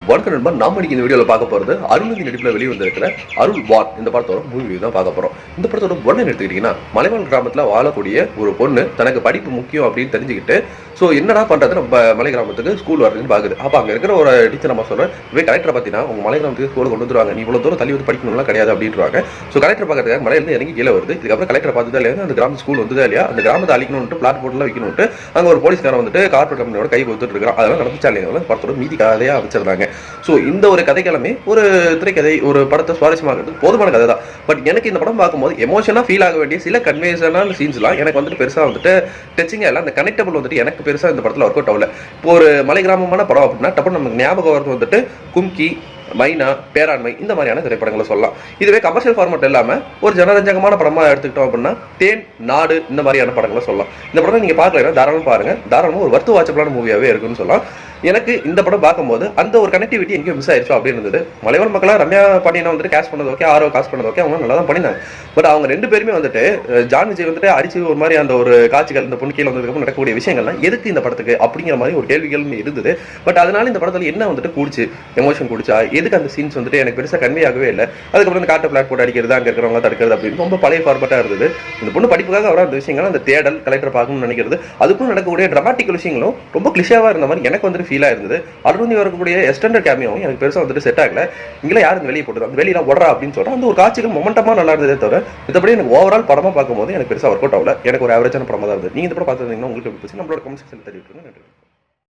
வணக்கம் நண்பா, நாம இன்னைக்கு இந்த வீடியோவில் பார்க்க போகிறது அருள்நிதி நடிப்பில் வெளியே வந்திருக்கிற அருள் வான் இந்த படத்தோட மூவி தான் பார்க்க போகிறோம். இந்த படத்தோட ஒன்று எடுத்துக்கிட்டிங்கன்னா, மலைவாழ் கிராமத்தில் வாழக்கூடிய ஒரு பொண்ணு தனக்கு படிப்பு முக்கியம் அப்படின்னு தெரிஞ்சுக்கிட்டு என்னடா பண்ணுறது நம்ம மலை கிராமத்துக்கு ஸ்கூல் வரதுன்னு பார்க்குது. அப்போ அங்கே இருக்கிற ஒரு டீச்சர் நம்ம சொல்கிறேன், இவே கலெக்டரை பார்த்தீங்கன்னா உங்கள் மலை கிராமத்துக்கு ஸ்கூலில் கொண்டு வந்துருவாங்க, நீ இவ்வளோ தூரம் தள்ளி வந்து படிக்கணும்லாம் கிடையாது அப்படின்றாங்க. கலெக்டர் பார்க்கறதுக்காக மலையிலேருந்து இறங்கி கீழே வருது. இதுக்கப்புறம் கலெக்டரை பார்த்துதான் இல்லையா அந்த கிராம ஸ்கூல் வந்ததா இல்லையா, அந்த கிராமத்தை அழிக்கணும்ட்டு பிளாட் போர்ட்லாம் வைக்கணும்ட்டு அங்கே ஒரு போலீஸ்காரன் வந்துட்டு கார்பரேட் கம்பெனியோட கை கொடுத்துட்டு இருக்கிறான். அதெல்லாம் நடந்துச்சா இல்லையா படத்தோட மீதி கதையாக அமைச்சிருந்தாங்க. இந்த ஒரு கதைக்கிழமை ஒரு திரைக்கதை ஒரு படத்தை சுவாரஸ்யமாக போதுமான கதை தான். பட் எனக்கு இந்த படம் பார்க்கும்போது எமோஷனாக ஃபீல் ஆக வேண்டிய சில கன்வேஷனான சீன்ஸ்லாம் எனக்கு வந்துட்டு பெருசாக வந்துட்டு டச்சிங்காக இல்லை. அந்த கனெக்டபிள் வந்துட்டு எனக்கு பெருசாக இந்த படத்தில் ஒர்க் அவுட் ஆகல. இப்போ ஒரு மலை கிராமமான படம் அப்படின்னா டப்பு நமக்கு ஞாபகம் வரது வந்துட்டு கும்கி, மைனா, பேராண்மை இந்த மாதிரியான திரைப்படங்களை சொல்லலாம். இதுவே கமர்ஷியல் ஃபார்மேட் இல்லாமல் ஒரு ஜனரஞ்சகமான படமாக எடுத்துக்கிட்டோம் அப்படின்னா தேன், நாடு இந்த மாதிரியான படங்களை சொல்லலாம். இந்த படம் நீங்கள் பார்க்கலைன்னா தாராளமாக பாருங்கள். தாராளமாக ஒரு வர்த்து வாட்சபிளான மூவியாகவே இருக்குன்னு சொல்லலாம். எனக்கு இந்த படம் பார்க்கும்போது அந்த ஒரு கனெக்டிவிட்டி எங்கேயும் மிஸ் ஆயிடுச்சு அப்படின்னு இருந்தது. மலைவாழ் மக்களாக ரம்யா பாண்டியனை வந்துட்டு கேஷ் பண்ணது ஓகே, ஆரோ காசு பண்ணது ஓகே, அவங்க நல்லா தான் பண்ணினாங்க. பட் அவங்க ரெண்டு பேருமே வந்துட்டு ஜான் விஜய் வந்துட்டு அடிச்சு ஒரு மாதிரி அந்த ஒரு காட்சிகள் இந்த பொண்ணு கீழே வந்ததுக்கு நடக்கக்கூடிய விஷயங்கள்லாம் எதுக்கு இந்த படத்துக்கு அப்படிங்கிற மாதிரி ஒரு கேள்விகள் இருந்தது. பட் அதனால இந்த படத்தில் என்ன வந்துட்டு கூடிச்சு, எமோஷன் கூடிச்சா, எதுக்கு அந்த சீன்ஸ் வந்துட்டு எனக்கு பெருசாக கன்வே ஆகவே இல்லை. அதுக்கப்புறம் இந்த காட்டை பிளாட் போட்டு அடிக்கிறது, அங்கே இருக்கிறவங்க தடுக்கிறது அப்படின்னு ரொம்ப பழைய ஃபார்மேட்டாக இருந்தது. இந்த பொண்ணு படிப்புக்காக வர அந்த விஷயங்கள், அந்த தேடல், கலெக்டர் பார்க்கணும்னு நினைக்கிறது, அதுக்கும் நடக்கக்கூடிய ட்ராமாட்டிக் விஷயங்களும் ரொம்ப கிளிஷாவாக இருந்த மாதிரி எனக்கு வந்துட்டு ஃபீலாக இருந்தது. அருள்நிதி வரக்கூடிய எக்ஸ்டெண்டட் கேமியாவும் எனக்கு பெருசாக வந்துட்டு செட் ஆகல. இங்கே யாரும் வெளியே போட்டு அந்த வெளியெல்லாம் ஓடுறா அப்படின்னு சொல்கிறேன். அந்த ஒரு காட்சிகள் மொமெண்டமாக நல்லா இருந்ததே தவிர மற்றபடி எனக்கு ஓவரால் படமாக பார்க்கும்போது எனக்கு பெருசாக ஒர்க் அவுட் ஆகல. எனக்கு ஒரு ஆவரேஜான படமாக தான் இருந்தது. நீங்கள் இந்த படம் பார்த்துருந்தீங்கன்னா உங்களுக்கு எப்படி போச்சு நம்மளோட கமெண்ட் செக்ஷனில் தெரிவித்துருங்க. நன்றி.